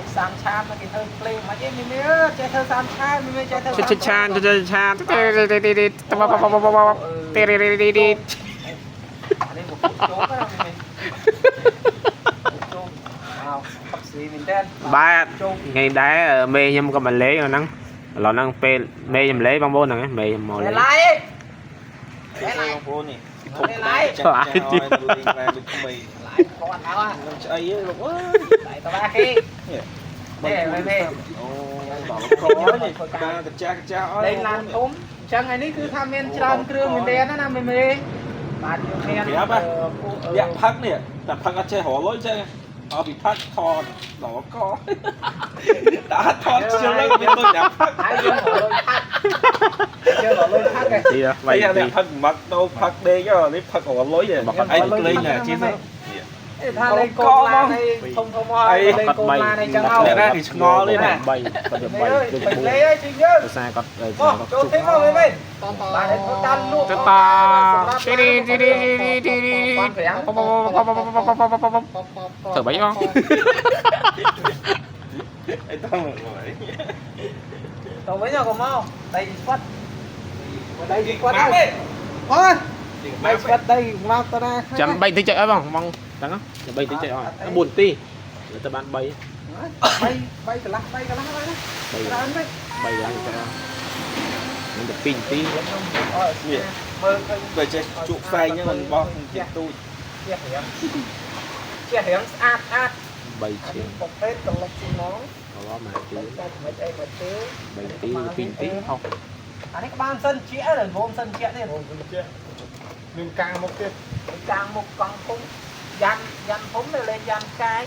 នេះសាមឆានមកគេធ្វើភ្លេងមកនេះមើលចេះធ្វើសាមឆានមើលចេះធ្វើឆានទេអានេះមកចូលទៅចូលអោខប់ស៊ីមែនតើ បាទថ្ងៃដែរមេខ្ញុំក៏មកលេងហ្នឹងឥឡូវហ្នឹងពេលមេខ្ញុំលេងបងប្អូនហ្នឹងមេខ្ញុំមកលេង ឡាយ បងប្អូននេះ ឡាយ ចាស់ចាស់ឲ្យលេងបែបដូចថ្មី ឡាយគាត់អើ នឹងឆ្អីទេលោកអើយ ឡាយតបាគេនេះនេះ អូដល់កនេះការកចាស់កចាស់អើយ លេងឡានធំអញ្ចឹងឯនេះគឺថាមានច្រើនគ្រឿងមែនទេណាមេបាទមាន ប្រាប់ហ่ะផឹកនេះតែផឹកអត់ចេះរលុយចេះអត់ពីផឹកថតដល់កដាក់ថតជិលឡើងមានដូចដាក់ផឹក ហើយយើងរលុយផាត់យើងរលុយផាត់គេ ទី វាយតែផឹកមកដោផឹកដេកនេះផឹករលុយឯងលេងណាជិះទៅ ថាលេងកូនឡានឯធំមកលេងកូនឡានឯចឹងហៅ អ្នកណាគេឆ្ងល់នេះណា 3គាត់យក3 លេងអើយជិះយើង ភាសាគាត់ ចូលទីមកវិញបាទតាន់លក់ ទៅតាទីធ្វើបីអង អីต้องមក ទៅវិញក៏មកដៃស្វាត់ដៃស្វាត់ហើយអូយដៃស្វាត់ដៃមកទៅណា ចាំ3តិចចុចអើបងបងដឹងចាំ3តិចចុចអត់4នាទីទៅបាន3 3កន្លះហើយណាច្រើនទេ 3ឡើងទៅនឹងទៅ2នាទី នេះមើលឃើញ បើចេះជក់ផ្សែងហ្នឹងមិនបោះជាទូច ជារៀងស្អាតស្អាត 3ជាង ប្រភេទកន្លុកស៊ីណង អូមកទី តែមិនអីមកទេ 3នាទី2នាទីហោះ អានេះក្បានសិនជារងមសិនជានេះរងជាមានកាងមុខទៀតកាងមុខកង់ធំយ៉ាន់ធំទៅលេងយ៉ាន់កាយ